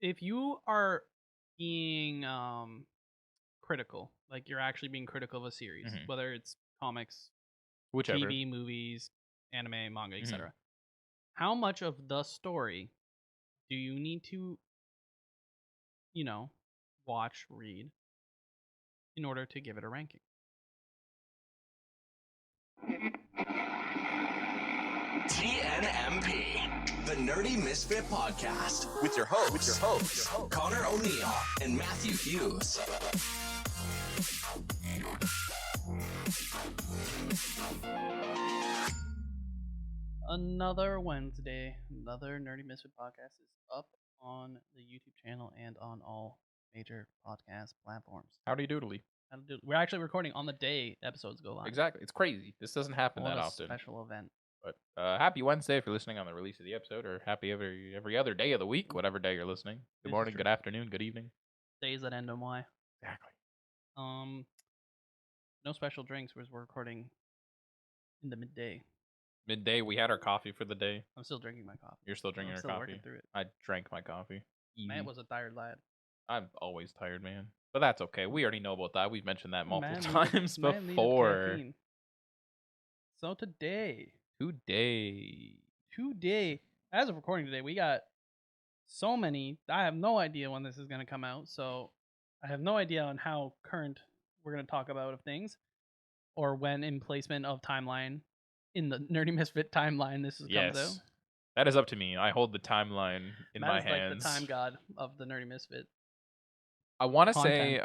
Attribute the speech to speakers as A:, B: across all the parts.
A: if you are being critical, like you're actually being critical of a series,
B: Mhm.
A: whether it's comics,
B: Whichever.
A: TV, movies, anime, manga,
B: Mhm.
A: etc. How much of the story do you need to, you know, watch, read in order to give it a ranking?
C: TNMP, the Nerdy Misfit Podcast, with your hosts, Connor O'Neill and Matthew Hughes.
A: Another Wednesday, another Nerdy Misfit podcast is up on the YouTube channel and on all major podcast platforms.
B: Howdy doodly.
A: We're actually recording on the day episodes go live.
B: Exactly. It's crazy. This doesn't happen
A: What
B: that
A: a
B: often.
A: special event.
B: But happy Wednesday if you're listening on the release of the episode, or happy every other day of the week, whatever day you're listening.
A: This
B: Good
A: is
B: morning,
A: true.
B: good afternoon, good evening.
A: Days that end on Y.
B: Exactly.
A: No special drinks because we're recording in the midday.
B: Midday, we had our coffee for the day.
A: I'm still drinking my coffee.
B: You're still drinking
A: I'm
B: your
A: still
B: coffee.
A: working through it.
B: I drank my coffee. Easy.
A: Matt was a tired lad.
B: I'm always tired, man. But that's okay. We already know about that. We've mentioned that multiple
A: Man
B: times
A: needed
B: before.
A: caffeine. So today, as of recording today, we got so many. I have no idea when this is going to come out, so I have no idea on how current we're going to talk about of things, or when in placement of timeline in the Nerdy Misfit timeline this comes out.
B: That is up to me. I hold the timeline in
A: Matt
B: my
A: is
B: hands.
A: like the time god of the Nerdy Misfit.
B: I want to say,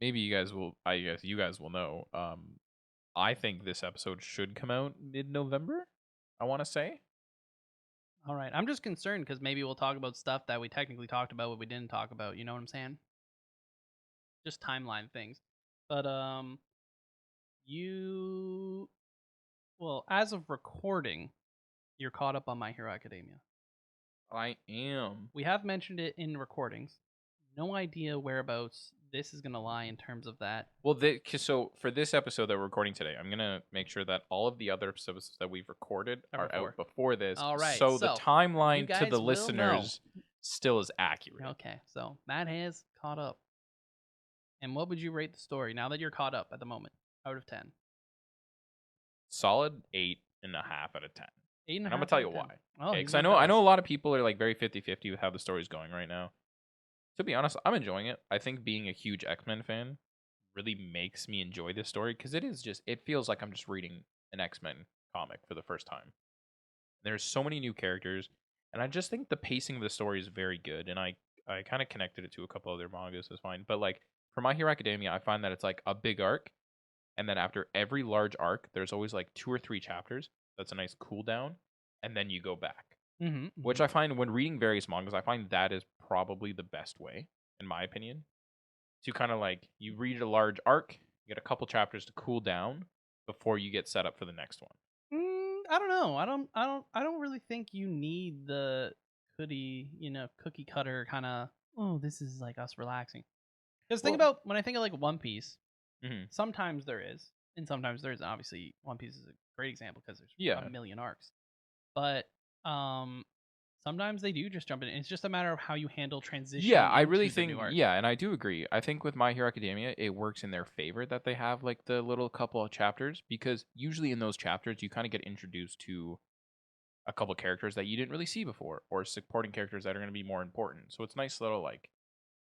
B: maybe you guys will. I guess you guys will know. I think this episode should come out mid-November. I want to say.
A: All right, I'm just concerned because maybe we'll talk about stuff that we technically talked about, but we didn't talk about. You know what I'm saying? Just timeline things. But as of recording, you're caught up on My Hero Academia.
B: I am.
A: We have mentioned it in recordings. No idea whereabouts this is going to lie in terms of that.
B: Well, so for this episode that we're recording today, I'm going to make sure that all of the other episodes that we've recorded are out before this.
A: All right.
B: So the timeline to the listeners still is accurate.
A: Okay. So Matt has caught up. And what would you rate the story now that you're caught up at the moment out of 10?
B: Solid 8.5 out of 10.
A: 8.5.
B: And I'm going to tell you why.
A: Oh,
B: because I know a lot of people are like very 50-50 with how the story's going right now. To be honest, I'm enjoying it. I think being a huge X-Men fan really makes me enjoy this story because it feels like I'm just reading an X-Men comic for the first time. There's so many new characters, and I just think the pacing of the story is very good, and I kind of connected it to a couple other mangas, so it's fine. But like for My Hero Academia, I find that it's like a big arc, and then after every large arc, there's always like 2 or 3 chapters. That's a nice cool down, and then you go back. Which I find when reading various mangas, I find that is probably the best way, in my opinion, to kind of like you read a large arc, you get a couple chapters to cool down before you get set up for the next one.
A: I don't know. I don't really think you need the cookie cutter kind of. Oh, this is like us relaxing. Because think about when I think of like One Piece. Sometimes there is, and sometimes there isn't. Obviously, One Piece is a great example because there's a million arcs. But sometimes they do just jump in. It's just a matter of how you handle transition.
B: Yeah, I really think. Yeah, and I do agree. I think with My Hero Academia, it works in their favor that they have like the little couple of chapters because usually in those chapters you kind of get introduced to a couple characters that you didn't really see before, or supporting characters that are going to be more important. So it's nice little like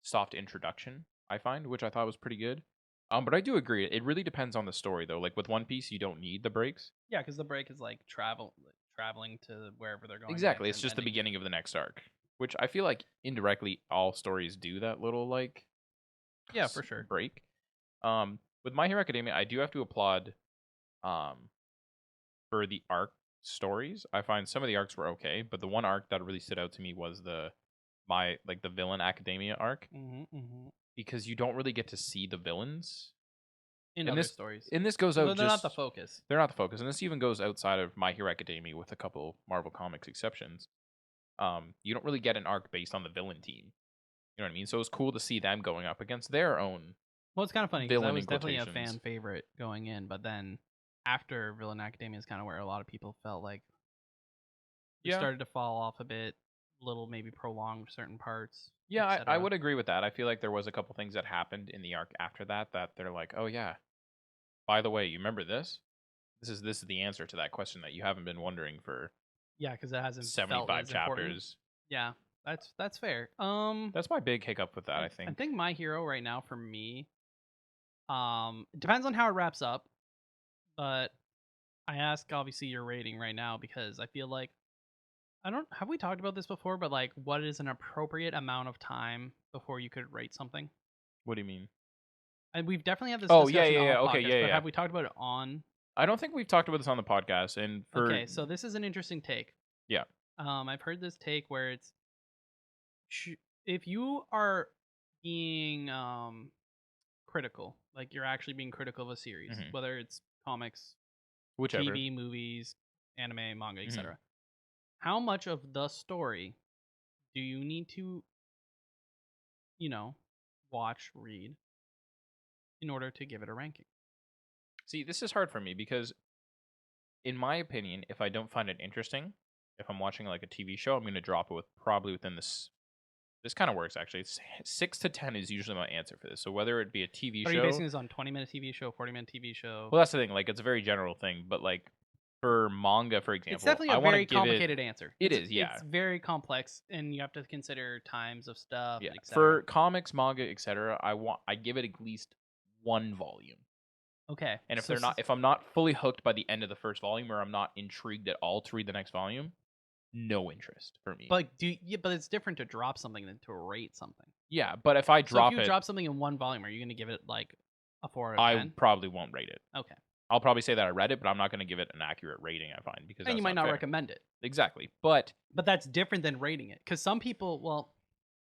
B: soft introduction, I find, which I thought was pretty good. But I do agree. It really depends on the story, though. Like with One Piece, you don't need the breaks.
A: Yeah, because the break is like traveling to wherever they're going.
B: Exactly. It's just the beginning of the next arc, which I feel like indirectly all stories do that little like
A: for sure
B: break. With My Hero Academia, I do have to applaud for the arc stories. I find some of the arcs were okay, but the one arc that really stood out to me was the Villain Academia arc. Because you don't really get to see the villains
A: in other stories.
B: And this goes out.
A: They're not the focus.
B: They're not the focus, and this even goes outside of My Hero Academia with a couple Marvel Comics exceptions. You don't really get an arc based on the villain team. You know what I mean? So it's cool to see them going up against their own.
A: Well, it's kind of funny because I was definitely a fan favorite going in, but then after Villain Academia is kind of where a lot of people felt like it started to fall off a bit. little maybe prolonged certain parts.
B: Yeah, I
A: etc.
B: would agree with that. I feel like there was a couple things that happened in the arc after that they're like, oh yeah, by the way, you remember this? This is the answer to that question that you haven't been wondering for
A: Yeah, because it hasn't felt
B: 75
A: as important.
B: chapters.
A: Yeah, that's fair.
B: That's my big hiccup with that, I think.
A: I think My Hero right now for me, it depends on how it wraps up, but I ask obviously your rating right now because I feel like I don't have we talked about this before, but like what is an appropriate amount of time before you could rate something?
B: What do you mean?
A: And we've definitely had this
B: Oh,
A: discussion
B: yeah,
A: on
B: yeah,
A: the
B: okay,
A: podcast,
B: yeah,
A: but
B: yeah.
A: have we talked about it on?
B: I don't think we've talked about this on the podcast, and for
A: Okay, so this is an interesting take.
B: Yeah.
A: I've heard this take where it's if you are being critical, like you're actually being critical of a series,
B: Mhm.
A: whether it's comics,
B: whichever.
A: TV, movies, anime, manga,
B: Mhm.
A: etc. How much of the story do you need to, watch, read in order to give it a ranking?
B: See, this is hard for me because, in my opinion, if I don't find it interesting, if I'm watching like a TV show, I'm going to drop it probably within this. This kind of works actually. It's 6 to 10 is usually my answer for this. So whether it be a TV
A: Are
B: show,
A: you basing this on 20-minute TV show, 40-minute TV show?
B: well, that's the thing. Like, it's a very general thing, but like for manga, for example,
A: It's definitely
B: I
A: a
B: want to
A: very
B: give
A: complicated answer.
B: It is, yeah.
A: It's very complex, and you have to consider times of stuff.
B: Yeah.
A: etc.
B: For comics, manga, etc., I give it at least one volume.
A: Okay.
B: And if
A: so
B: if I'm not fully hooked by the end of the first volume, or I'm not intrigued at all to read the next volume, no interest for me.
A: but but it's different to drop something than to rate something.
B: Yeah, but if I
A: So
B: drop
A: if you
B: it,
A: drop something in one volume, are you going to give it like a 4 out of 10?
B: I probably won't rate it.
A: Okay.
B: I'll probably say that I read it, but I'm not going to give it an accurate rating, I find, because
A: And you might not
B: fair.
A: recommend it.
B: Exactly. But
A: that's different than rating it. Because some people, well,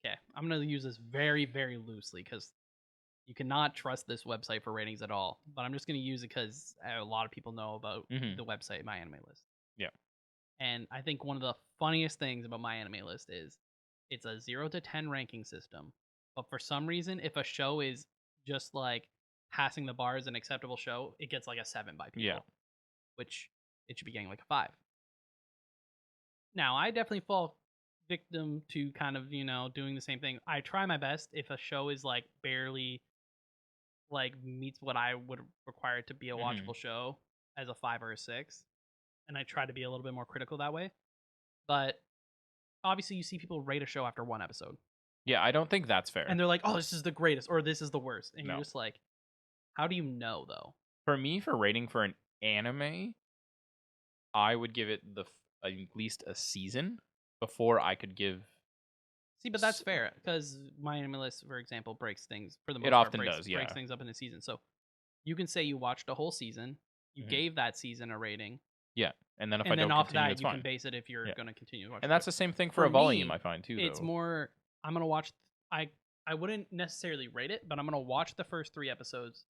A: okay, I'm going to use this very, very loosely because you cannot trust this website for ratings at all. But I'm just going to use it because a lot of people know about the website, My Anime List.
B: Yeah.
A: And I think one of the funniest things about My Anime List is it's a 0 to 10 ranking system. But for some reason, if a show is just like passing the bar as an acceptable show, it gets like a 7 by people.
B: Yeah.
A: Which it should be getting like a 5. Now, I definitely fall victim to kind of, doing the same thing. I try my best if a show is like barely like meets what I would require it to be a watchable show as a 5 or a 6. And I try to be a little bit more critical that way. But obviously you see people rate a show after one episode.
B: Yeah, I don't think that's fair.
A: And they're like, oh, this is the greatest or this is the worst. And
B: No.
A: you're just like, how do you know though?
B: For me, for rating for an anime, I would give it at least a season before I could give.
A: See, but that's fair because My Anime List, for example, breaks things for the most
B: It
A: part.
B: often does, yeah.
A: Breaks things up in a season. So you can say you watched a whole season, you gave that season a rating,
B: Yeah, and then if
A: and
B: I
A: then
B: don't
A: off
B: continue,
A: that
B: it's
A: you
B: fine.
A: can base it if you're
B: Yeah.
A: going to continue to watch.
B: And that's the same thing for
A: For
B: a volume,
A: me,
B: I find too.
A: It's
B: though.
A: more. I'm gonna watch. I wouldn't necessarily rate it, but I'm gonna watch the first 3 episodes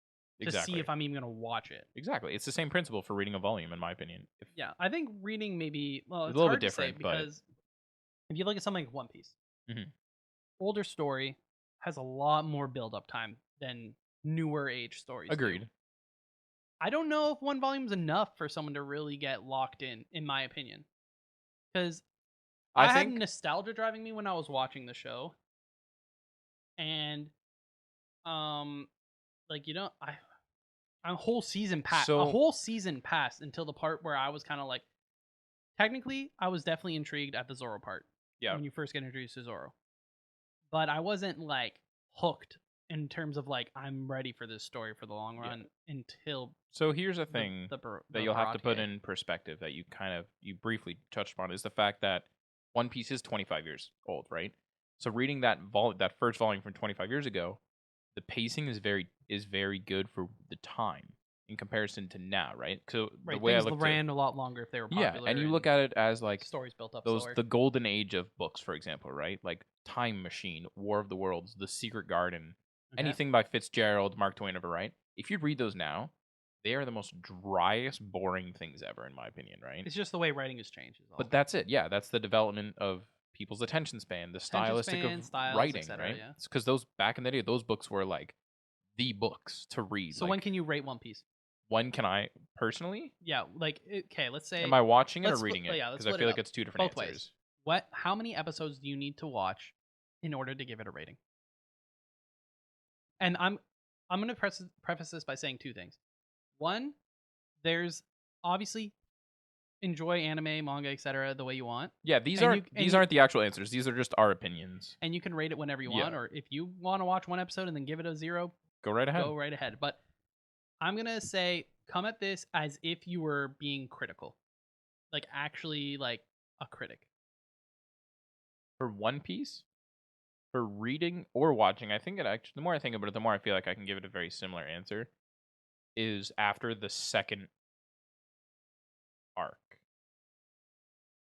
A: to see if I'm even gonna watch it.
B: Exactly. It's the same principle for reading a volume, in my opinion.
A: Yeah, I think reading maybe it's
B: a little
A: hard
B: bit
A: to say
B: different, but-
A: because if you look at something like One Piece,
B: Mhm.
A: older story has a lot more build up time than newer age stories.
B: Agreed.
A: Do. I don't know if one volume is enough for someone to really get locked in my opinion, because I had
B: think
A: nostalgia driving me when I was watching the show, and like a whole season passed.
B: So-
A: A whole season passed until the part where I was kind of like, technically, I was definitely intrigued at the Zoro part.
B: Yeah.
A: When you first get introduced to Zoro, but I wasn't like hooked in terms of like I'm ready for this story for the long run until.
B: So here's the thing
A: the
B: that you'll have to put
A: Barate.
B: in perspective that you briefly touched upon is the fact that One Piece is 25 years old, right? So reading that first volume from 25 years ago, the pacing is very good for the time in comparison to now, right? So
A: Right,
B: the way I
A: things
B: look
A: ran a lot longer if they were popular.
B: and you look at it as like
A: stories built up
B: the golden age of books, for example, right? Like Time Machine, War of the Worlds, The Secret Garden, anything by Fitzgerald, Mark Twain, ever, right? If you read those now, they are the most driest, boring things ever, in my opinion, right?
A: It's just the way writing has changed. Is all.
B: But that's it. Yeah, that's the development of people's attention span, the stylistic
A: span,
B: of
A: styles,
B: writing,
A: etc.,
B: right?
A: yeah.
B: It's because those back in the day, those books were like the books to read.
A: So when can you rate One Piece?
B: When can I personally?
A: Yeah, like okay, let's say.
B: Am I watching it or
A: let's
B: reading
A: split-
B: it?
A: yeah, let's
B: Because I
A: split
B: feel
A: it
B: like
A: up.
B: it's two different
A: Both ways.
B: answers.
A: how many episodes do you need to watch in order to give it a rating? And I'm going to preface this by saying two things. One, there's obviously enjoy anime, manga, etc. the way you want.
B: Yeah, these
A: And
B: aren't aren't the actual answers. These are just our opinions.
A: And you can rate it whenever you
B: Yeah.
A: want, or if you want to watch one episode and then give it a 0,
B: Go right ahead.
A: go right ahead. But I'm gonna say, come at this as if you were being critical, like actually like a critic.
B: For One Piece, for reading or watching, I think it actually, the more I think about it, the more I feel like I can give it a very similar answer, is after the second arc.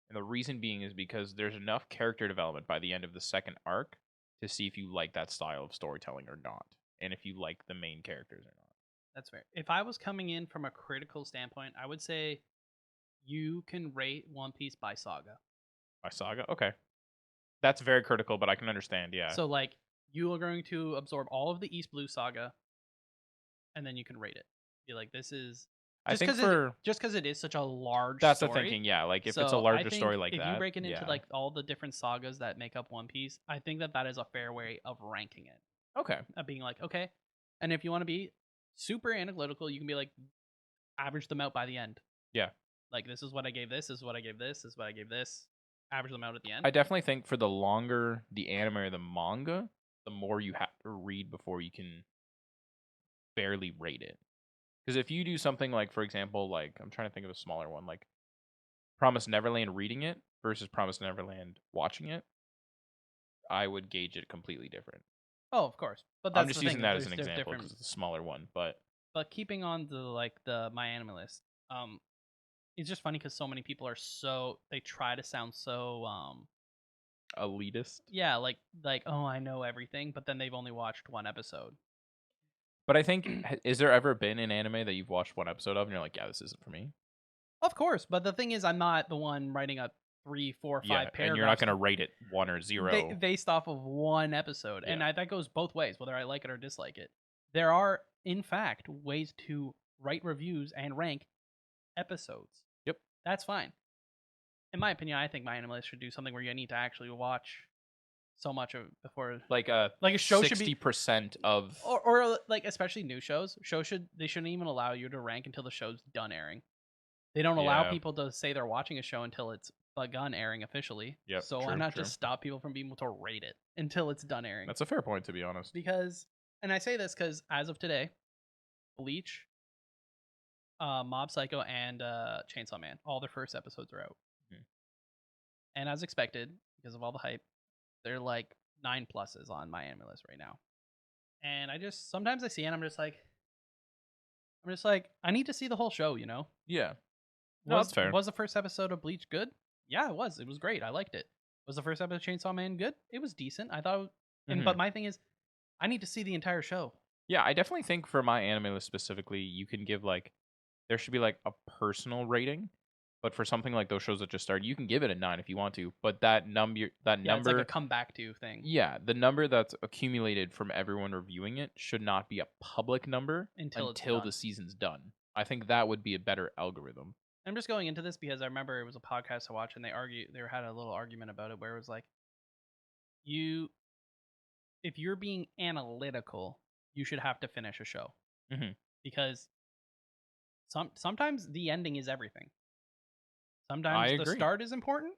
B: And the reason being is because there's enough character development by the end of the second arc to see if you like that style of storytelling or not, and if you like the main characters or not.
A: That's fair. If I was coming in from a critical standpoint, I would say you can rate One Piece by saga.
B: By saga? Okay. That's very critical, but I can understand, yeah.
A: So like you are going to absorb all of the East Blue saga, and then you can rate it. Be like, this is
B: I think
A: just because it is such a large.
B: That's
A: story,
B: the thinking, yeah. Like if
A: so
B: it's a larger
A: I think
B: story like
A: if
B: that,
A: you break it into
B: yeah.
A: like all the different sagas that make up One Piece, I think that is a fair way of ranking it.
B: Okay.
A: Of being like, okay, and if you want to be super analytical, you can be like, average them out by the end.
B: Yeah.
A: Like, this is what I gave this, this is what I gave this, this is what I gave this. Average them out at the end.
B: I definitely think for the longer the anime or the manga, the more you have to read before you can barely rate it. Because if you do something like, for example, like, I'm trying to think of a smaller one, like Promise Neverland reading it versus Promise Neverland watching it, I would gauge it completely different.
A: Oh, of course. But that's
B: I'm just
A: the
B: using
A: thing,
B: that as an
A: there's
B: example
A: different.
B: because it's a smaller one, but
A: keeping on the my anime list, it's just funny because so many people are they try to sound so
B: elitist.
A: yeah, like oh, I know everything, but then they've only watched one episode.
B: But I think, is there ever been an anime that you've watched one episode of and you're like, yeah, this isn't for me?
A: Of course, but the thing is, I'm not the one writing up 3, 4, 5 paragraphs.
B: And you're not going to rate it 1 or 0
A: based off of one episode, and that goes both ways, whether I like it or dislike it. There are, in fact, ways to write reviews and rank episodes.
B: Yep,
A: that's fine. In my opinion, I think my anime list should do something where you need to actually watch so much of before,
B: like a
A: show
B: 60%
A: should be
B: of
A: or like especially new shows. They shouldn't even allow you to rank until the show's done airing. They don't allow people to say they're watching a show until it's begun airing officially.
B: Yep,
A: so why not just stop people from being able to rate it until it's done airing?
B: That's a fair point, to be honest.
A: Because, and I say this because as of today, Bleach, Mob Psycho, and Chainsaw Man, all their first episodes are out.
B: Mm-hmm.
A: And as expected, because of all the hype, they're like 9 pluses on my anime list right now. And sometimes I see it and I'm just like, I need to see the whole show, you know?
B: Yeah. No, that's fair.
A: Was the first episode of Bleach good? Yeah, it was. It was great. I liked it. Was the first episode of Chainsaw Man good? It was decent. I thought, but my thing is, I need to see the entire show.
B: Yeah, I definitely think for my anime list specifically, you can give there should be a personal rating. But for something like those shows that just started, you can give it a 9 if you want to. But that number,
A: it's like a come back to thing.
B: Yeah, the number that's accumulated from everyone reviewing it should not be a public number until the season's done. I think that would be a better algorithm.
A: I'm just going into this because I remember it was a podcast I watched and they had a little argument about it where it was like, if you're being analytical, you should have to finish a show.
B: Mm-hmm.
A: Because sometimes the ending is everything. Sometimes the start is important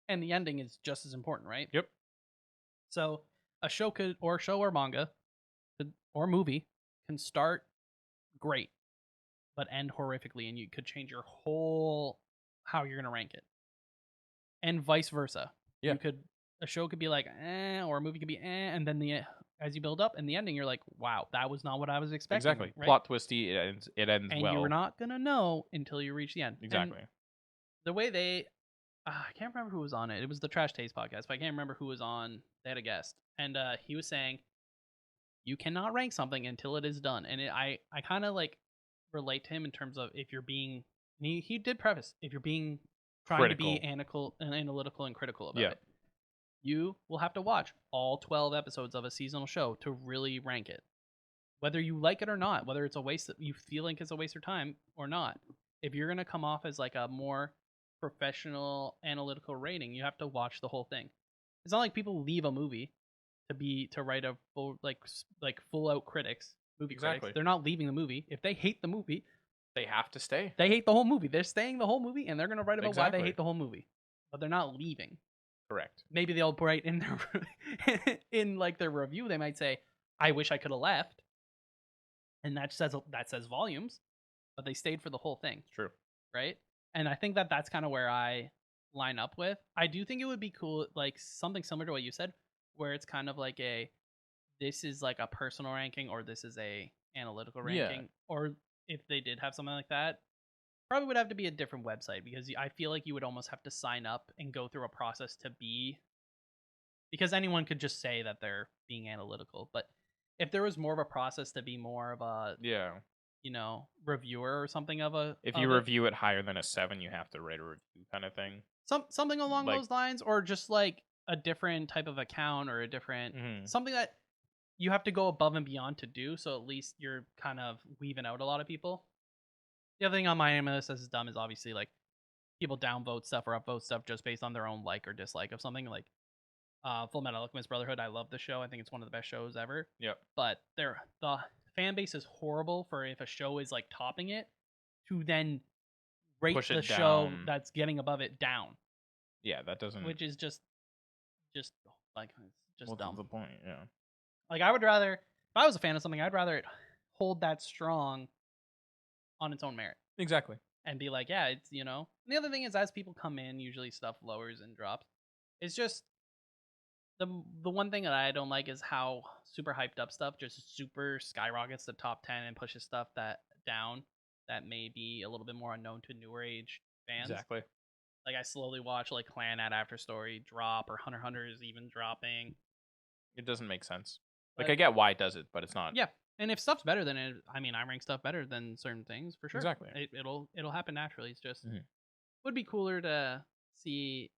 A: and the ending is just as important, right?
B: Yep.
A: So a show or manga or movie can start great but end horrifically, and you could change your whole how you're gonna rank it, and vice versa.
B: Yeah,
A: a show could be like or a movie could be and then as you build up in the ending, you're like, wow, that was not what I was expecting.
B: Exactly,
A: right?
B: Plot twisty. It ends
A: and
B: well,
A: and you're not gonna know until you reach the end.
B: Exactly.
A: And the way they, I can't remember who was on it. It was the Trash Taste podcast, but I can't remember who was on. They had a guest, and he was saying, you cannot rank something until it is done, and I kind of relate to him in terms of if you're being, he did preface, if you're being trying to be analytical and critical about it, you will have to watch all 12 episodes of a seasonal show to really rank it, whether you like it or not, whether it's a waste that you feel like it's a waste of time or not. If you're going to come off as like a more professional analytical rating, you have to watch the whole thing. It's not like people leave a movie to write a full full out critics, movie
B: Exactly.
A: critics. They're not leaving the movie. If they hate the movie,
B: They have to stay.
A: they hate the whole movie. They're staying the whole movie, and they're gonna write about why they
B: Exactly.
A: hate the whole movie. But they're not leaving.
B: Correct.
A: Maybe they'll write in their in like their review. They might say, "I wish I could have left," and that says volumes. But they stayed for the whole thing,
B: It's true.
A: right? And I think that that's kind of where I line up with. I do think it would be cool, like something similar to what you said, where it's kind of like this is like a personal ranking, or this is a analytical
B: Yeah.
A: ranking, or if they did have something like that, probably would have to be a different website, because I feel like you would almost have to sign up and go through a process to be, because anyone could just say that they're being analytical. But if there was more of a process to be more of a,
B: Yeah.
A: reviewer or something of a,
B: If you review it higher than a 7, you have to write a review kind of thing.
A: something along
B: like-
A: those lines, or just like a different type of account, or a different something that you have to go above and beyond to do, so at least you're kind of weaving out a lot of people. The other thing on my list that's dumb is obviously like people downvote stuff or upvote stuff just based on their own like or dislike of something. Like Full Metal Alchemist Brotherhood, I love the show. I think it's one of the best shows ever.
B: Yep.
A: But the fan base is horrible for, if a show is like topping it, to then rate
B: Push it
A: the show
B: down.
A: that's getting above it down,
B: Yeah, that doesn't.
A: which is just like, it's just
B: what's
A: dumb.
B: the point? Yeah.
A: Like, I would rather, if I was a fan of something, I'd rather it hold that strong on its own merit
B: Exactly.
A: and be like, yeah, it's, And the other thing is, as people come in, usually stuff lowers and drops. It's just the one thing that I don't like is how super hyped up stuff just super skyrockets to top 10 and pushes stuff that down that may be a little bit more unknown to newer age fans.
B: Exactly.
A: Like, I slowly watch like Clan at After Story drop, or Hunter x Hunter is even dropping.
B: It doesn't make sense.
A: But-
B: Like, I get why it does it, but it's not.
A: Yeah, and if stuff's better than it, I rank stuff better than certain things for sure.
B: Exactly.
A: It'll happen naturally. It's just
B: Mhm.
A: would be cooler to see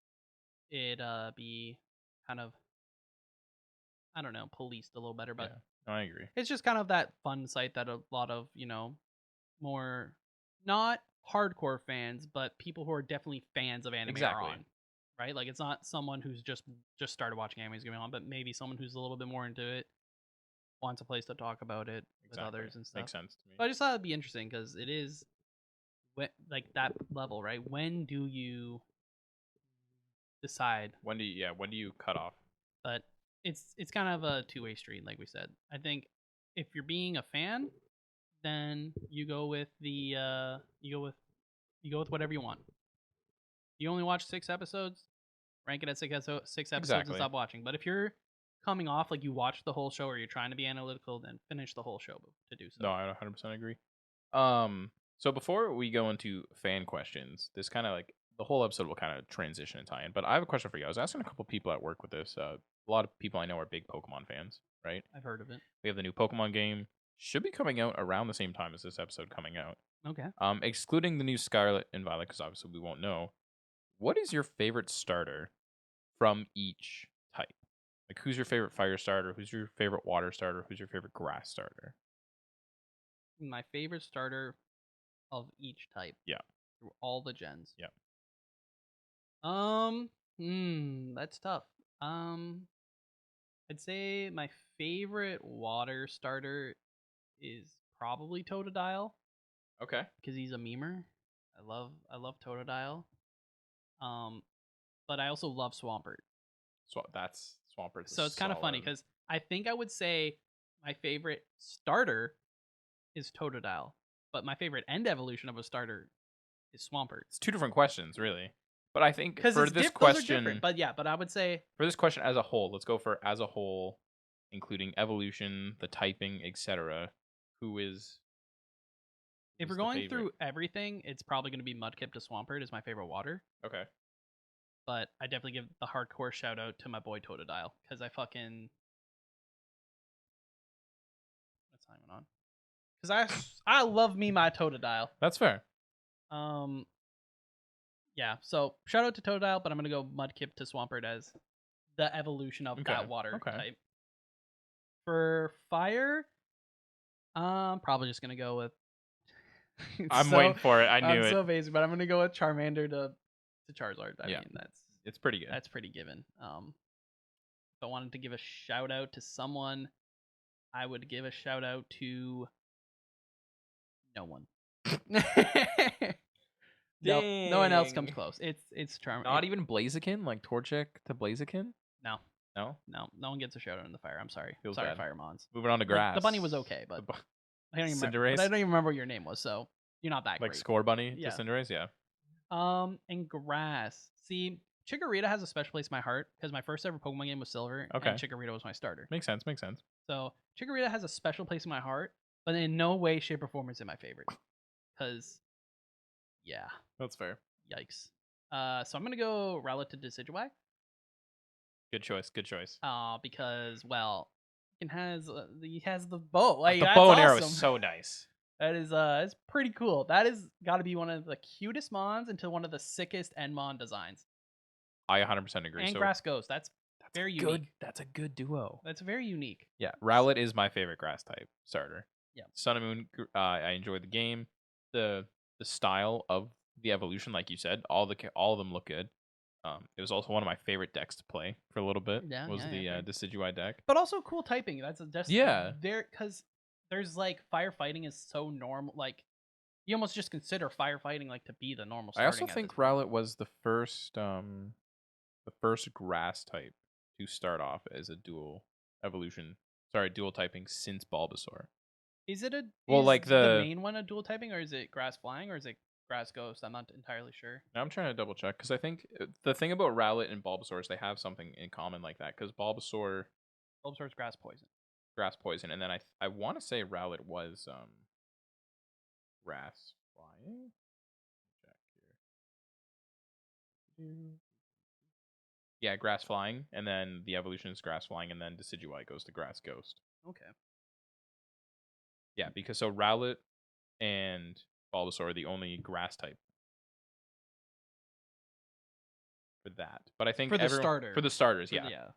A: it be kind of, I don't know, policed a little better. But
B: Yeah. No, I agree.
A: it's just kind of that fun site that a lot of more not hardcore fans, but people who are definitely fans of anime
B: Exactly.
A: are on. Right? Like, it's not someone who's just started watching anime is going on, but maybe someone who's a little bit more into it wants a place to talk about it with
B: Exactly.
A: others and stuff.
B: Makes sense to me.
A: But I just thought it'd be interesting, because it is like that level, right? When do you decide?
B: When do you cut off?
A: But it's kind of a two-way street, like we said. I think if you're being a fan, then you go with the you go with whatever you want. You only watch 6 episodes, rank it at 6 episodes
B: Exactly.
A: and stop watching. But if you're coming off, like, you watched the whole show, or you're trying to be analytical, then finish the whole show to do so.
B: No, I 100% agree. So before we go into fan questions, this kind of like the whole episode will kind of transition and tie in. But I have a question for you. I was asking a couple people at work with this. A lot of people I know are big Pokemon fans, right?
A: I've heard of it.
B: We have the new Pokemon game. Should be coming out around the same time as this episode coming out.
A: Okay.
B: Excluding the new Scarlet and Violet, because obviously we won't know. What is your favorite starter from each type? Like, who's your favorite fire starter? Who's your favorite water starter? Who's your favorite grass starter?
A: My favorite starter of each type.
B: Yeah.
A: Through all the gens.
B: Yeah.
A: That's tough. I'd say my favorite water starter is probably Totodile,
B: Okay.
A: because he's a memer. I love Totodile. But I also love Swampert.
B: That's Swampert.
A: So it's kind of funny, because I think I would say my favorite starter is Totodile, but my favorite end evolution of a starter is Swampert.
B: It's two different questions, really. But I think
A: Because
B: for this question,
A: but I would say
B: for this question as a whole, let's go for as a whole, including evolution, the typing, etc. Who is?
A: if we're
B: who's the
A: going
B: favorite?
A: through everything, it's probably going to be Mudkip to Swampert is my favorite water.
B: Okay.
A: But I definitely give the hardcore shout out to my boy Totodile, because I fucking. What's time on? Because I love me my Totodile.
B: That's fair.
A: Yeah, so shout out to Totodile, but I'm gonna go Mudkip to Swampert as the evolution of that water type. For fire, probably just gonna go with.
B: I'm waiting for it. I knew
A: I'm
B: it.
A: so basic, but I'm gonna go with Charmander to to Charizard. I
B: Yeah.
A: mean,
B: It's pretty good.
A: that's pretty given. If I wanted to give a shout out to someone, I would give a shout out to no one. No one else comes
B: Dang.
A: close. It's charming.
B: Not even Blaziken, like Torchic to Blaziken?
A: No,
B: No?
A: no one gets a shout out in the fire. I'm sorry.
B: Feels
A: Sorry,
B: bad.
A: Fire Mons.
B: Moving on to
A: Like,
B: grass.
A: the bunny was okay, but I don't even remember.
B: Cinderace?
A: But I don't even remember what your name was, so you're not that
B: Like
A: great.
B: Score Bunny
A: Yeah.
B: to Cinderace? Yeah.
A: And grass. See, Chikorita has a special place in my heart because my first ever Pokemon game was Silver,
B: Okay.
A: and Chikorita was my starter.
B: Makes sense.
A: So Chikorita has a special place in my heart, but in no way, shape, or form is it my favorite. Because, yeah,
B: That's fair.
A: yikes. So I'm gonna go Rowlet to Decidueye.
B: Good choice.
A: Because well, he has the bow. Like,
B: The
A: that's
B: bow and arrow is
A: awesome.
B: so nice.
A: That is it's pretty cool. That is got to be one of the cutest mons into one of the sickest Enmon designs.
B: I 100% agree.
A: And
B: so
A: Grass Ghost. That's very unique.
B: That's a good duo.
A: That's very unique.
B: Yeah, Rowlet is my favorite grass type starter.
A: Yeah.
B: Sun and Moon, I enjoy the game. The style of the evolution, like you said, all of them look good. It was also one of my favorite decks to play for a little bit.
A: Yeah,
B: was
A: yeah,
B: the Decidueye deck.
A: But also cool typing. That's just
B: Yeah.
A: there because there's like firefighting is so normal. Like you almost just consider firefighting like to be the normal.
B: I also
A: starting at
B: think
A: this point.
B: Rowlet was the first grass type to start off as a dual typing since Bulbasaur.
A: Is it a
B: Well,
A: is
B: like
A: the
B: the-
A: main one a dual typing or is it grass flying or is it grass ghost? I'm not entirely sure.
B: Now I'm trying to double check because I think the thing about Rowlet and Bulbasaur is they have something in common like that. Because Bulbasaur,
A: Bulbasaur's grass poison.
B: grass poison, and then I want to say Rowlet was grass flying. Check here. Yeah, grass flying, and then the evolution is grass flying, and then Decidueye goes to grass ghost.
A: Okay.
B: Yeah, because so Rowlet and Bulbasaur are the only grass type for that. But I think
A: For the starter.
B: for the starters,
A: For
B: yeah,
A: the-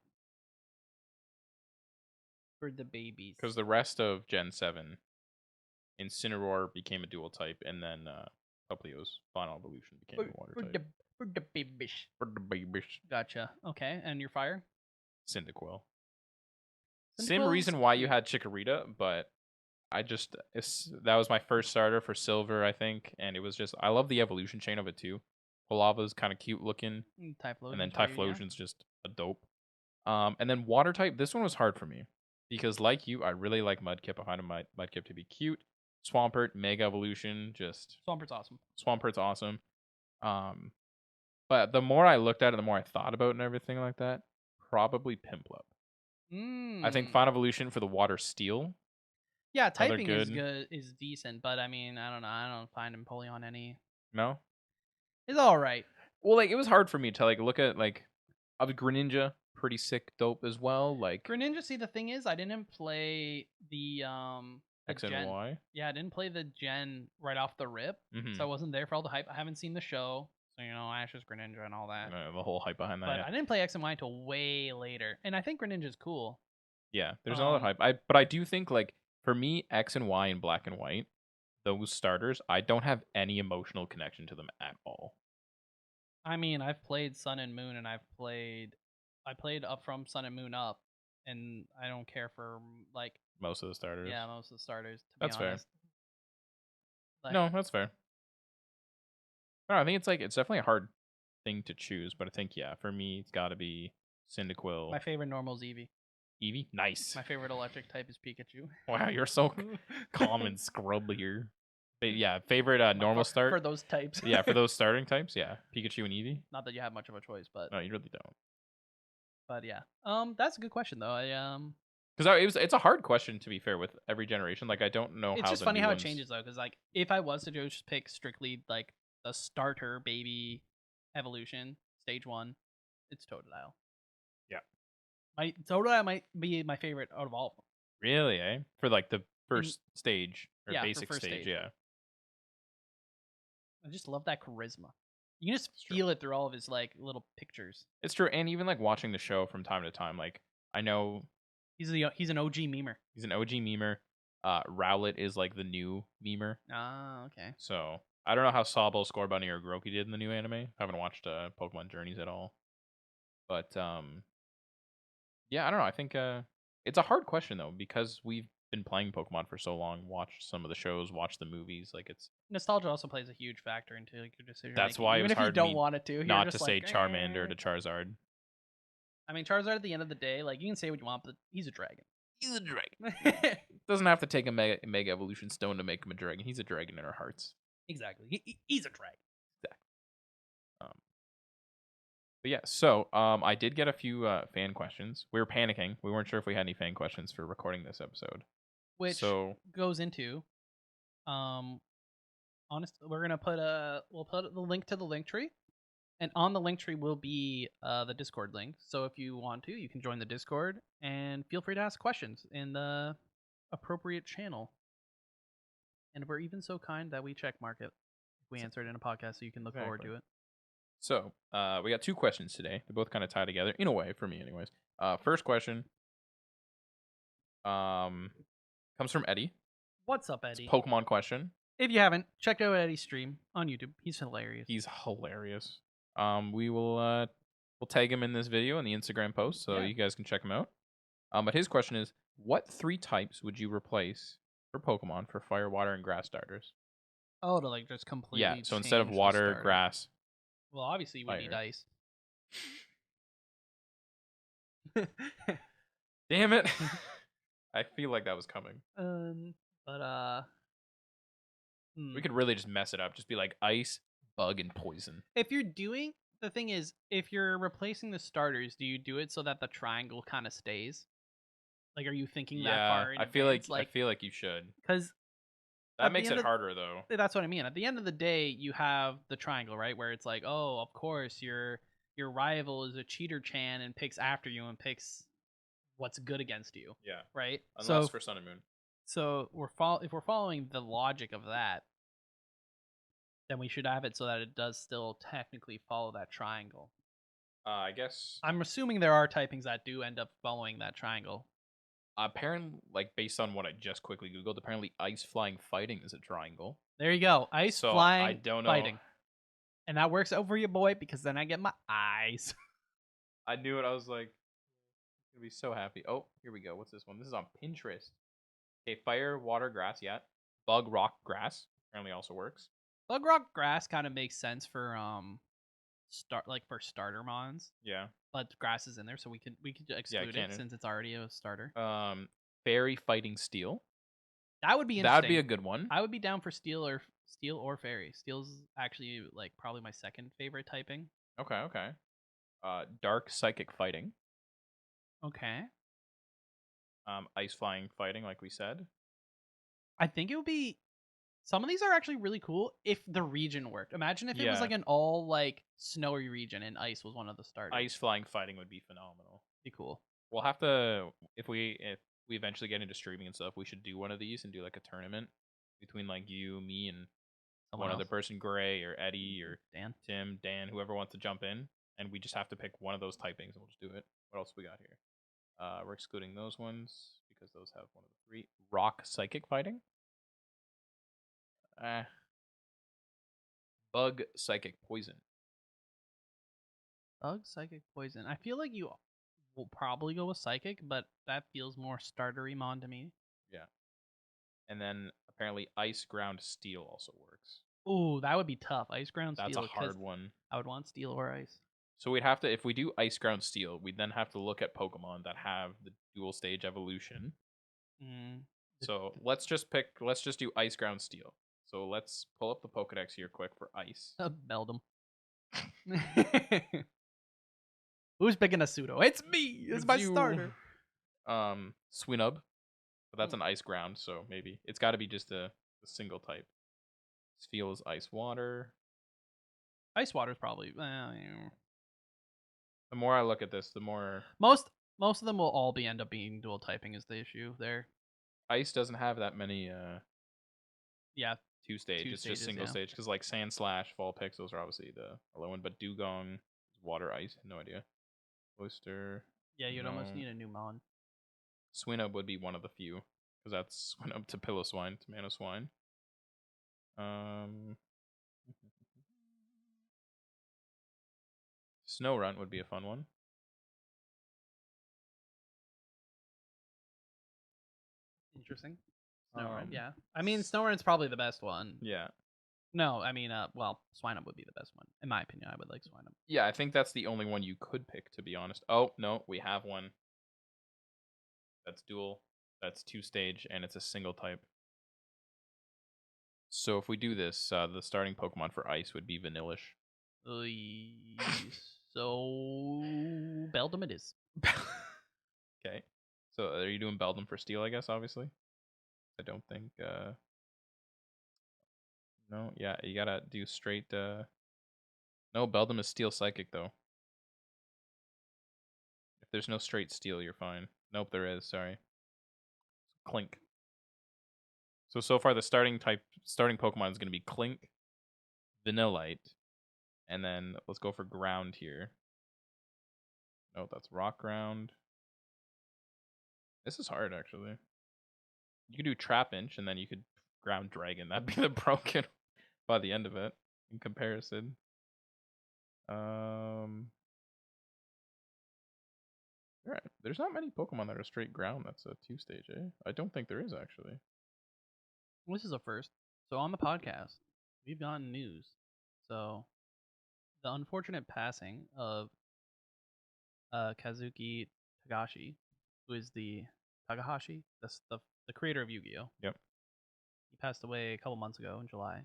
A: For the babies.
B: because the rest of Gen 7, Incineroar became a dual type, and then Popplio's final evolution became a water type.
A: For the babies.
B: For the babies.
A: Gotcha. Okay, and your fire?
B: Cyndaquil. Same
A: Cyndaquil's
B: reason why you
A: cute.
B: had Chikorita, but that was my first starter for Silver, I think, and it was just I love the evolution chain of it too. Polava's kind of cute looking,
A: Typhlosion.
B: and then Typhlosion's just a dope. And then Water type, this one was hard for me because like you, I really like Mudkip. I find Mudkip to be cute. Swampert, Mega Evolution, just
A: Swampert's awesome.
B: Swampert's awesome. But the more I looked at it, the more I thought about it and everything like that, probably Piplup. I think Final Evolution for the Water Steel.
A: Yeah, typing is
B: good.
A: good, is decent, but I mean, I don't know. I don't find Empoleon any.
B: No?
A: It's all right.
B: Well, like, it was hard for me to, like, look at, like, of Greninja, pretty sick dope as well. Like,
A: Greninja, see, the thing is, I didn't play the
B: X and
A: gen.
B: Y.
A: Yeah, I didn't play the gen right off the rip,
B: Mhm.
A: so I wasn't there for all the hype. I haven't seen the show, so you know, Ash's Greninja and all that.
B: The whole hype behind that.
A: But
B: Yeah.
A: I didn't play X and Y until way later, and I think Greninja's cool.
B: Yeah, there's another hype. But I do think, like, for me, X and Y and Black and White, those starters, I don't have any emotional connection to them at all.
A: I mean, I've played Sun and Moon, and I played up from Sun and Moon up, and I don't care for like
B: Most of the starters.
A: yeah most of the starters. To
B: That's
A: be
B: fair.
A: honest. Like,
B: No, that's fair. No, I think it's definitely a hard thing to choose, but I think for me it's got to be Cyndaquil.
A: my favorite normal is Eevee.
B: Eevee, nice.
A: My favorite electric type is Pikachu.
B: Wow, you're so calm and scrub here. But yeah, favorite normal start
A: for those types.
B: yeah, for those starting types, yeah, Pikachu and Eevee.
A: Not that you have much of a choice, but
B: No, you really don't.
A: but yeah. That's a good question though.
B: Because it's a hard question to be fair with every generation. Like I don't know
A: It's
B: how
A: just
B: the
A: funny
B: new
A: how
B: ones...
A: it changes though, because like if I was to just pick strictly like the starter baby evolution stage 1, it's Totodile.
B: Yeah.
A: My Totodile might be my favorite out of all of them.
B: Really, eh? For like the first stage or
A: yeah, for
B: basic
A: first
B: stage,
A: stage.
B: yeah.
A: I just love that charisma. You can just
B: It's true.
A: feel it through all of his like little pictures.
B: It's true, and even like watching the show from time to time, like I know
A: He's an OG memer.
B: he's an OG memer. Rowlet is like the new memer.
A: Ah, okay.
B: So I don't know how Sawbo, Scorbunny, or Grookey did in the new anime. I haven't watched Pokemon Journeys at all. But yeah, I don't know. I think it's a hard question though because we've been playing Pokemon for so long. Watched some of the shows, watched the movies. Like it's
A: Nostalgia also plays a huge factor into like, your decision
B: that's
A: making.
B: why it
A: Even
B: was
A: if you
B: hard
A: don't
B: me
A: want it to, you're
B: not
A: just
B: to say
A: like,
B: Charmander
A: eh.
B: to Charizard.
A: I mean, Charizard at the end of the day, like you can say what you want, but he's a dragon.
B: He's a dragon. Doesn't have to take a mega evolution stone to make him a dragon. He's a dragon in our hearts.
A: Exactly. He's a dragon.
B: Um, but yeah, so I did get a few fan questions. We were panicking. We weren't sure if we had any fan questions for recording this episode.
A: Which
B: So
A: goes into, we're gonna we'll put the link to the link tree, and on the link tree will be the Discord link. So if you want to, you can join the Discord and feel free to ask questions in the appropriate channel. And we're even so kind that we check mark it if we answer it in a podcast, so you can look forward to it.
B: So we got 2 questions today. They both kind of tie together in a way for me, anyways. First question comes from Eddie.
A: What's up,
B: It's
A: Eddie?
B: a Pokemon question.
A: If you haven't, check out Eddie's stream on YouTube. He's hilarious.
B: He's hilarious. We will we'll tag him in this video in the Instagram post, so you guys can check him out. But his question is, what 3 types would you replace for Pokemon for fire, water, and grass starters?
A: Oh, to like just completely
B: Yeah, so instead of
A: change the
B: water,
A: starter.
B: grass.
A: Well, obviously we need
B: fire.
A: ice.
B: Damn it. I feel like that was coming.
A: But
B: We could really just mess it up. Just be like ice, bug, and poison.
A: if you're doing the thing is, if you're replacing the starters, do you do it so that the triangle kind of stays? Like, are you thinking that far in
B: I feel like
A: advance?
B: I feel like you should.
A: Because
B: That makes it harder though.
A: that's what I mean. At the end of the day, you have the triangle, right? Where it's like, oh, of course, your rival is a cheater Chan and picks after you and picks what's good against you,
B: Yeah.
A: right?
B: Unless for Sun and Moon.
A: So if we're following the logic of that, then we should have it so that it does still technically follow that triangle.
B: I guess.
A: I'm assuming there are typings that do end up following that triangle.
B: Apparently, like based on what I just quickly googled, apparently ice flying fighting is a triangle.
A: There you go. Ice
B: So,
A: flying
B: I don't know.
A: fighting. And that works out for you, boy, because then I get my eyes.
B: I knew it. I was like, I'm gonna be so happy. Oh, here we go. What's this one? This is on Pinterest. Okay, fire, water, grass. Yeah. Bug, rock, grass. Apparently also works.
A: Bug rock grass kind of makes sense for for starter mons.
B: Yeah.
A: But grass is in there, so we could exclude it since it's already a starter.
B: Fairy fighting steel.
A: That would be interesting.
B: That would be a good one.
A: I would be down for steel or fairy. Steel's actually like probably my second favorite typing.
B: Okay. Dark psychic fighting.
A: Okay.
B: Ice flying fighting, like we said.
A: I think it would be. Some of these are actually really cool if the region worked. Imagine if it was like an all like snowy region and ice was one of the starters.
B: Ice flying fighting would be phenomenal.
A: Be cool.
B: We'll have to if we eventually get into streaming and stuff, we should do one of these and do like a tournament between like you, me, and one other person, Gray or Eddie or
A: Dan,
B: Tim, Dan, whoever wants to jump in, and we just have to pick one of those typings and we'll just do it. What else we got here? We're excluding those ones because those have one of the 3. Rock psychic fighting. Bug psychic poison.
A: Bug psychic poison. I feel like you will probably go with psychic, but that feels more startery mon to me.
B: Yeah. And then apparently ice ground steel also works.
A: Ooh, that would be tough. Ice ground steel.
B: That's a hard one.
A: I would want steel or ice.
B: So we'd have to, if we do ice ground steel, we'd then have to look at Pokemon that have the dual stage evolution. So let's just do ice ground steel. So let's pull up the Pokedex here quick for ice.
A: Meld them. Who's picking a pseudo? It's me. It's my starter.
B: Swinub, but that's an ice ground, so maybe it's got to be just a single type. Steel is ice water.
A: Ice water is probably.
B: The more I look at this, the more
A: most of them will all end up being dual typing is the issue there.
B: Ice doesn't have that many.
A: Yeah.
B: 2 stage. It's just single stage because like Sand Slash, Fall Pix, those are obviously the low one. But Dugong is water ice. No idea. Oyster.
A: Yeah, you'd almost need a new mon.
B: Swinub would be one of the few because that's Swinub to Pillow Swine to Mana Swine. Snow Run would be a fun one.
A: Interesting. Snowrun,
B: Um,
A: yeah. I mean, Snowrun's probably the best one.
B: Yeah.
A: No, I mean, well, Swine Up would be the best one. In my opinion, I would like Swine Up.
B: Yeah, I think that's the only one you could pick, to be honest. Oh, no, we have one. That's dual. That's 2-stage, and it's a single type. So if we do this, the starting Pokemon for Ice would be Vanillish.
A: So Beldum it is.
B: Okay. So are you doing Beldum for Steel, I guess, obviously? I don't think... No, yeah, you gotta do straight... No, Beldum is Steel Psychic, though. If there's no straight Steel, you're fine. Nope, there is, sorry. Clink. So far the starting Pokemon is going to be Clink, Vanillite, and then let's go for Ground here. No, that's Rock Ground. This is hard, actually. You could do Trapinch, and then you could Ground Dragon. That'd be the broken by the end of it, in comparison. Alright, there's not many Pokemon that are straight ground that's a 2-stage, eh? I don't think there is, actually.
A: This is a first. So on the podcast, we've gotten news. So the unfortunate passing of Kazuki Tagashi, who is the Takahashi, the creator of Yu-Gi-Oh.
B: Yep.
A: He passed away a couple months ago in July.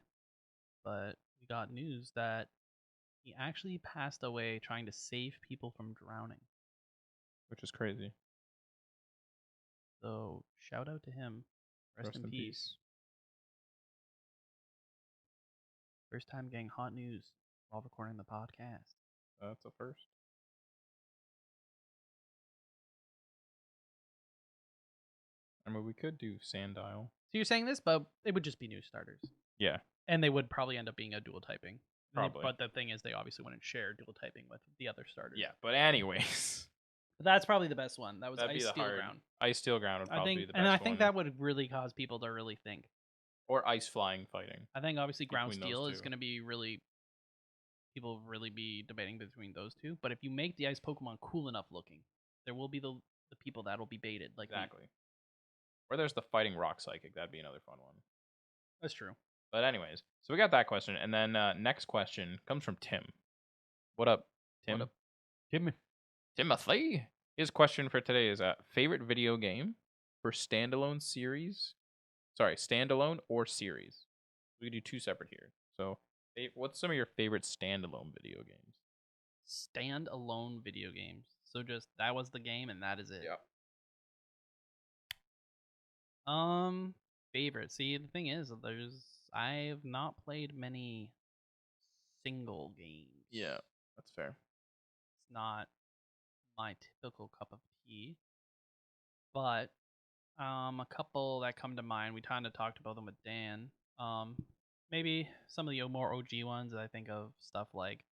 A: But we got news that he actually passed away trying to save people from drowning.
B: Which is crazy.
A: So shout out to him. Rest in peace. First time getting hot news while recording the podcast.
B: That's a first. I mean, we could do Sandile.
A: So you're saying this, but it would just be new starters.
B: Yeah.
A: And they would probably end up being a dual typing.
B: Probably.
A: But the thing is, they obviously wouldn't share dual typing with the other starters.
B: Yeah, but anyways.
A: But that's probably the best one. That was
B: That'd be
A: Ice
B: the
A: Steel
B: hard
A: Ground.
B: Ice Steel Ground would probably be the best
A: And I
B: one.
A: think that would really cause people to really think.
B: Or Ice Flying Fighting.
A: I think obviously Ground
B: Between those
A: Steel is
B: two.
A: going to be really... People really be debating between those two. But if you make the ice Pokemon cool enough looking, there will be the people that will be baited. Like
B: Exactly. Or there's the Fighting Rock Psychic. That'd be another fun one.
A: That's true.
B: But anyways, so we got that question. And then next question comes from Tim. What up, Tim?
A: What up?
B: Timothy. His question for today is favorite video game for standalone series? Sorry, standalone or series. We can do two separate here. So what's some of your favorite standalone video games?
A: Standalone video games. So just that was the game and that is it.
B: Yeah.
A: Favorite. See, the thing is, I have not played many single games.
B: Yeah, that's fair.
A: It's not my typical cup of tea. But a couple that come to mind, we kind of talked about them with Dan. Maybe some of the more OG ones. I think of stuff like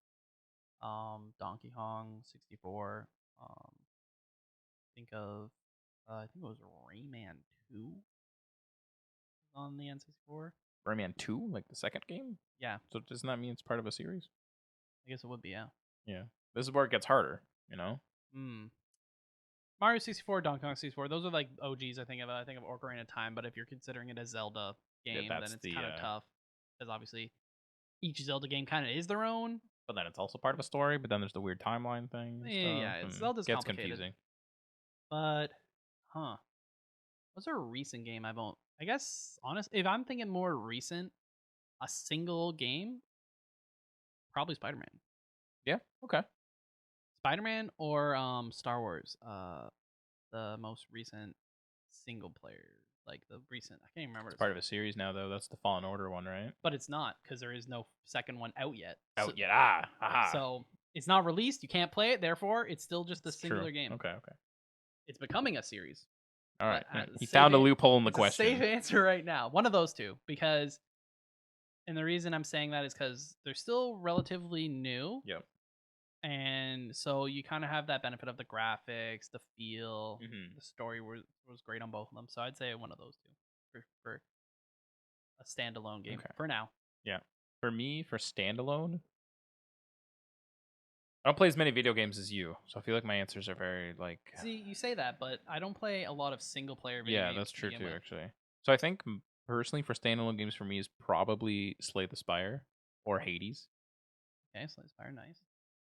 A: Donkey Kong 64. Think of I think it was Rayman 2 on the N64.
B: Rayman 2, like the second game?
A: Yeah,
B: So doesn't that mean it's part of a series?
A: I guess it would be, yeah.
B: Yeah. This is where it gets harder, you know?
A: Mario 64, Donkey Kong 64, those are like OGs I think of. I think of Ocarina of Time, but if you're considering it a Zelda game, then
B: that's
A: it's
B: the,
A: kind of tough. Because obviously, each Zelda game kind of is their own.
B: But then it's also part of a story, but then there's the weird timeline thing.
A: Yeah, Zelda's
B: gets
A: complicated.
B: confusing.
A: But, what's a recent game I've owned? I guess, if I'm thinking more recent, a single game, probably Spider-Man.
B: Yeah, okay.
A: Spider-Man or Star Wars, the most recent single player, like the recent. I can't even remember.
B: It's part of a series now, though. That's the Fallen Order one, right?
A: But it's not because there is no second one out yet.
B: Out yet. Aha.
A: So it's not released. You can't play it. Therefore, it's still just a singular
B: True.
A: game.
B: Okay.
A: It's becoming a series.
B: All right.
A: But,
B: He
A: safe
B: found a
A: an-
B: loophole in the
A: it's
B: question.
A: A safe answer right now. One of those two, because, and the reason I'm saying that is because they're still relatively new.
B: Yep.
A: And so you kind of have that benefit of the graphics, the feel,
B: Mhm.
A: the story was great on both of them. So I'd say one of those two for a standalone game
B: Okay.
A: for now.
B: Yeah. For me, for standalone, I don't play as many video games as you, so I feel like my answers are very like.
A: See, you say that, but I don't play a lot of single player video
B: Yeah,
A: games.
B: that's
A: to
B: true
A: begin
B: too,
A: with.
B: actually. So I think personally for standalone games for me is probably Slay the Spire or Hades,
A: Okay, Slay the Spire, nice.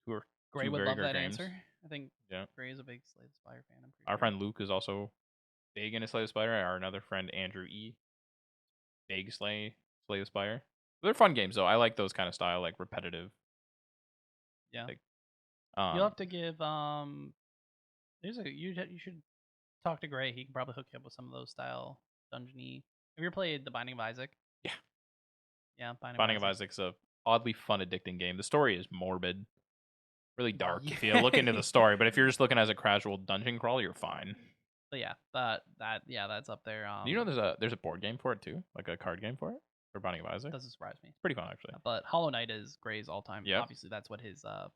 B: who are
A: Gray
B: two
A: would
B: very
A: love
B: good
A: that
B: games.
A: answer. I think
B: Yeah.
A: Gray is a big Slay the Spire fan. I'm pretty
B: Our
A: sure.
B: friend Luke is also big into Slay the Spire. Our another friend Andrew E. Big Slay the Spire. They're fun games though. I like those kind of style, like repetitive.
A: Yeah.
B: Like,
A: You'll have to give There's a you should talk to Gray. He can probably hook you up with some of those style dungeony. Have you ever played The Binding of Isaac?
B: Yeah.
A: Yeah,
B: Binding of Isaac's a oddly fun, addicting game. The story is morbid, really dark if you
A: yeah.
B: look into the story. But if you're just looking as a casual dungeon crawl, you're fine.
A: But yeah, that's up there.
B: Do you know there's a board game for it too, like a card game for it for Binding of Isaac?
A: Doesn't surprise me.
B: It's pretty fun actually.
A: But Hollow Knight is Gray's all time.
B: Yep.
A: Obviously, that's what his what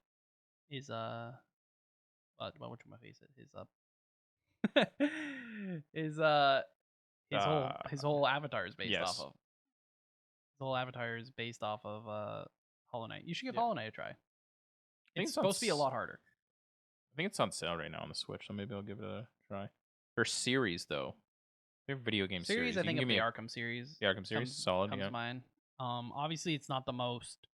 A: my face it his his whole avatar is based off
B: Yes.
A: of. His whole avatar is based off of Hollow Knight. You should give
B: Yeah.
A: Hollow Knight a try.
B: think
A: It's
B: it's on
A: supposed to be a lot harder.
B: I think it's on sale right now on the Switch, so maybe I'll give it a try. For series though, favorite video game series.
A: I
B: You
A: think
B: can
A: of
B: give
A: the
B: me
A: Arkham series.
B: the Arkham series, solid.
A: Comes
B: Yeah.
A: to mind. Obviously it's not the most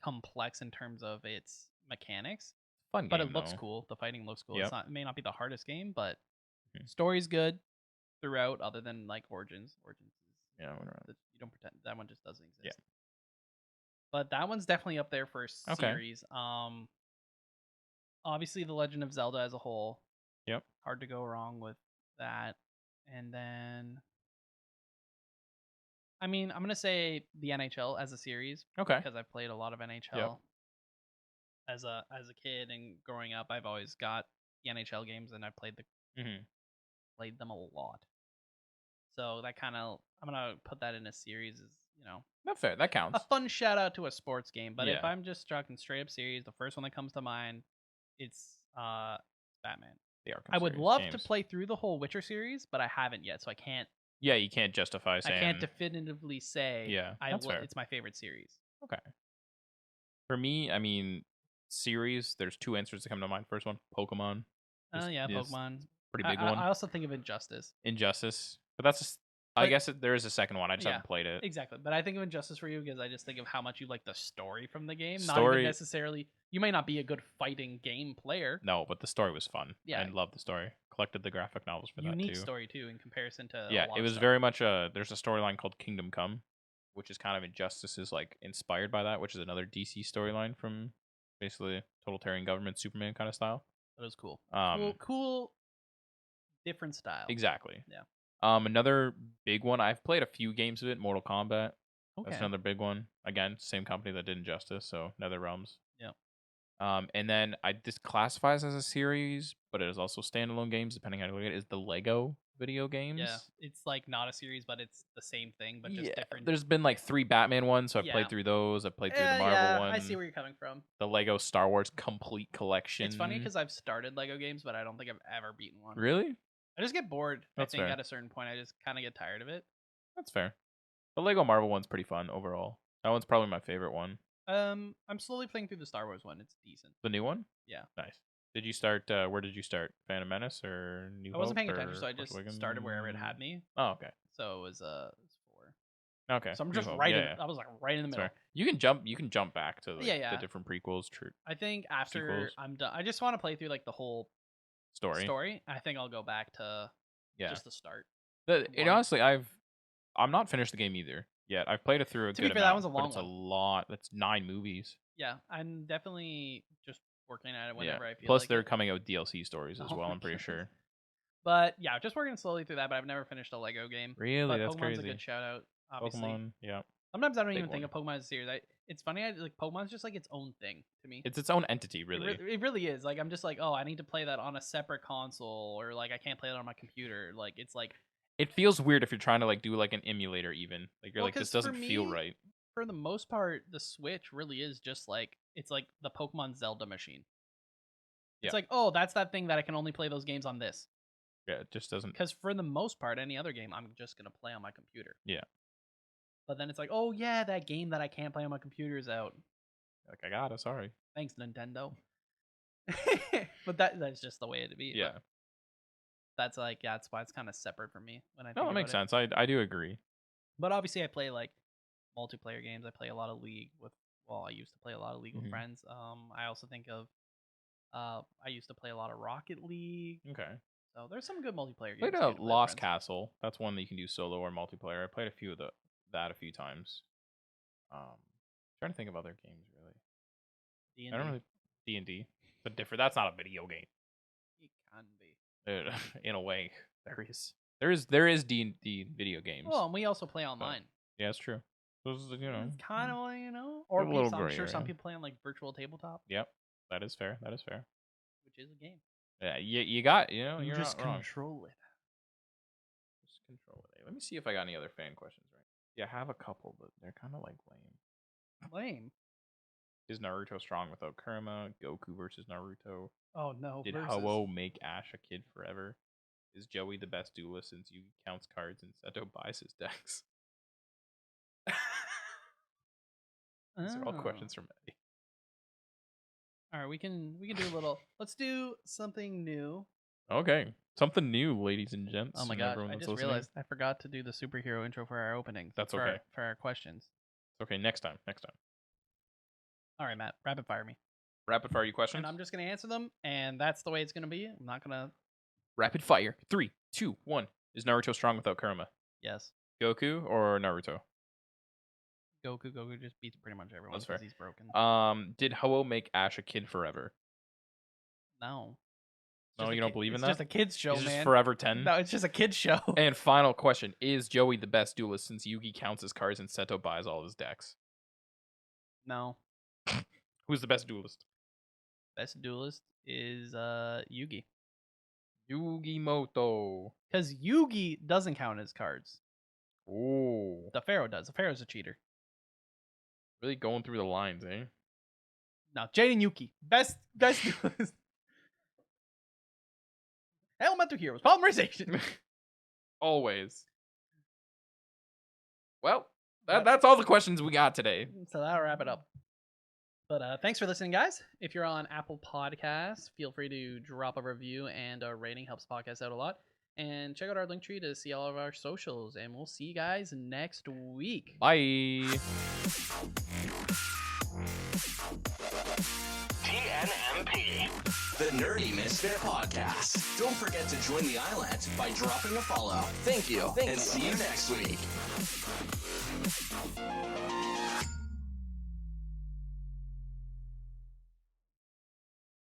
A: complex in terms of its mechanics,
B: Fun game,
A: but it looks
B: though.
A: cool. The fighting looks cool.
B: Yep.
A: It may not be the hardest game, but
B: Mhm.
A: story's good throughout. Other than like Origins. Origins is
B: Yeah, whatever.
A: you don't pretend that one just doesn't exist.
B: Yeah.
A: But that one's definitely up there for
B: Okay.
A: series. Obviously The Legend of Zelda as a whole.
B: Yep.
A: Hard to go wrong with that. And then I mean, I'm gonna say the NHL as a series
B: Okay.
A: because I've played a lot of NHL as a kid and growing up. I've always got the NHL games and I've played them a lot. So that kind of I'm gonna put that in a series as
B: Not fair. That
A: a
B: counts.
A: fun shout out to a sports game. But if
B: Yeah.
A: I'm just talking straight up series, the first one that comes to mind, it's Batman.
B: The Arkham
A: I would
B: series
A: love to
B: games.
A: play through the whole Witcher series, but I haven't yet, so I can't.
B: Yeah, you can't justify saying.
A: I can't definitively say.
B: Yeah, that's fair.
A: It's my favorite series.
B: Okay. For me, I mean, series. There's two answers that come to mind. First one, Pokemon.
A: Yeah,
B: Yes,
A: Pokemon.
B: Pretty big one.
A: I also think of Injustice.
B: Injustice, but that's just. I
A: But-
B: guess there is a second one. I just
A: Yeah.
B: haven't played it.
A: Exactly, but I think of Injustice for you because I just think of how much you like the story from the game. Not
B: Story-
A: even necessarily. You may not be a good fighting game player.
B: No, but the story was fun.
A: Yeah.
B: I loved the story. Collected the graphic novels for
A: Unique
B: that too.
A: story too, in comparison to. a
B: Yeah,
A: lot
B: it
A: of
B: was
A: stuff.
B: very much there's a storyline called Kingdom Come, which is kind of Injustice's like inspired by that, which is another DC storyline from basically totalitarian government Superman kind of style.
A: That was cool.
B: Um
A: cool, different style.
B: Exactly.
A: Yeah.
B: Another big one, I've played a few games of it, Mortal Kombat.
A: Okay.
B: That's another big one. Again, same company that did Injustice, so NetherRealms.
A: Yep.
B: And then this classifies as a series, but it is also standalone games, depending on how you look at it, is the Lego video games.
A: Yeah, it's like not a series, but it's the same thing, but just different.
B: There's been like 3 Batman ones, so I've
A: Yeah.
B: played through those. I've played through the Marvel
A: yeah,
B: one.
A: I see where you're coming from.
B: The Lego Star Wars Complete Collection.
A: It's funny because I've started Lego games, but I don't think I've ever beaten one.
B: Really?
A: I just get bored.
B: That's
A: I think
B: fair.
A: at a certain point, I just kind of get tired of it.
B: That's fair. The Lego Marvel one's pretty fun overall. That one's probably my favorite one.
A: I'm slowly playing through the Star Wars one. It's decent.
B: The new one?
A: Yeah.
B: Nice. Did you start? Where did you start? Phantom Menace or New
A: I wasn't
B: Hope
A: paying attention,
B: or
A: so I
B: Force
A: just
B: Awakens?
A: started wherever it had me.
B: Oh, okay.
A: So it was 4.
B: Okay.
A: So I'm
B: New
A: just
B: Hope.
A: right.
B: Yeah,
A: I was like right in the
B: That's
A: middle.
B: fair. You can jump back to like,
A: Yeah.
B: the different prequels, true
A: I think after
B: Sequels.
A: I'm done, I just want to play through like the whole
B: story.
A: I think I'll go back to
B: Yeah.
A: just the start.
B: And
A: one.
B: honestly, I'm not finished the game either yet. I've played it through a
A: To be
B: good
A: fair, that
B: amount,
A: one's a
B: but
A: long
B: it's
A: one.
B: a lot. That's 9 movies.
A: Yeah, I'm definitely just working at it whenever I feel
B: Plus,
A: like
B: they're
A: it.
B: coming out with DLC stories as
A: Oh
B: well.
A: my
B: I'm pretty
A: goodness.
B: sure.
A: But yeah, just working slowly through that. But I've never finished a Lego game.
B: Really,
A: But
B: that's
A: Pokemon's
B: crazy.
A: a good shout out. Obviously,
B: Pokemon, yeah,
A: sometimes I don't
B: big
A: even think of Pokemon as a series. It's funny. Like Pokemon's just like its own thing to me.
B: it's its own entity,
A: It
B: really.
A: it really is. Like I'm just like, oh, I need to play that on a separate console, or like I can't play it on my computer. Like it's like
B: It feels weird if you're trying to like do like an emulator, even like you're
A: Well,
B: like this
A: 'cause for
B: doesn't feel
A: me,
B: right.
A: for the most part, the Switch really is just like it's like the Pokemon Zelda machine. It's
B: Yeah.
A: like, oh, that's that thing that I can only play those games on this.
B: Yeah, it just doesn't.
A: Because for the most part, any other game, I'm just gonna play on my computer.
B: Yeah.
A: But then it's like, oh yeah, that game that I can't play on my computer is out.
B: Like I got it. Sorry.
A: Thanks, Nintendo. But that's just the way it'd be.
B: Yeah.
A: But that's like, yeah, that's why it's kind of separate for me when I think
B: No, that
A: about
B: makes
A: it.
B: sense. I do agree.
A: But obviously, I play like multiplayer games. I play a lot of League with. Well, I used to play a lot of League with
B: Mhm.
A: friends. I also think of. I used to play a lot of Rocket League.
B: Okay.
A: So there's some good multiplayer
B: Played
A: games.
B: a
A: too to play with
B: Lost
A: friends.
B: Castle. That's one that you can do solo or multiplayer. I played a few of that a few times. Trying to think of other games really.
A: D&D.
B: I don't really D&D, but different. That's not a video game.
A: It can be.
B: In a way, there is D&D video games.
A: Well, and we also play online.
B: Yeah, it's true. Those,
A: It's kind of, or
B: a little
A: I'm
B: gray
A: sure some
B: area.
A: people play on like virtual tabletop,
B: Yep, that is fair. That is fair.
A: which is a game.
B: Yeah, you got you're
A: just
B: not wrong.
A: control it.
B: Just control it. Let me see if I got any other fan questions right. Yeah, I have a couple, but they're kind of like lame.
A: Lame.
B: Is Naruto strong without Kurama? Goku versus Naruto.
A: Oh no.
B: Did
A: versus.
B: Ho-Oh make Ash a kid forever? Is Joey the best duelist since Yugi counts cards and Seto buys his decks? These are all questions from Eddie.
A: All right, we can do a little. Let's do something new.
B: Okay, something new, ladies and gents.
A: Oh my
B: and
A: god!
B: everyone
A: I
B: that's
A: just
B: listening.
A: realized I forgot to do the superhero intro for our openings.
B: That's
A: for
B: okay.
A: For our questions.
B: Okay, next time.
A: All right, Matt, rapid fire me.
B: Rapid fire you questions.
A: And I'm just gonna answer them, and that's the way it's gonna be. I'm not gonna.
B: Rapid fire. 3, 2, 1. Is Naruto strong without Kurama?
A: Yes.
B: Goku or Naruto?
A: Goku just beats pretty much everyone
B: That's fair.
A: because he's broken.
B: Did Ho-Oh make Ash a kid forever?
A: No.
B: No, you don't believe in that?
A: It's just a kids show,
B: He's
A: man.
B: just forever 10?
A: No, it's just a kids show.
B: And final question. Is Joey the best duelist since Yugi counts his cards and Seto buys all his decks?
A: No.
B: Who's the best duelist?
A: Best duelist is Yugi.
B: Yugimoto.
A: Because Yugi doesn't count his cards.
B: Ooh.
A: The Pharaoh does. The Pharaoh's a cheater.
B: Really going through the lines, eh?
A: Now, Jaden Yuki. Best duelist. Elemental Heroes. Polymerization.
B: Always. Well, that's all the questions we got today.
A: So that'll wrap it up. But thanks for listening, guys. If you're on Apple Podcasts, feel free to drop a review and a rating. Helps the podcast out a lot. And check out our link tree to see all of our socials. And we'll see you guys next week.
B: Bye.
C: TNMP, the Nerdy Misfit Podcast. Don't forget to join the island by dropping a follow. Thank you. And see you next week.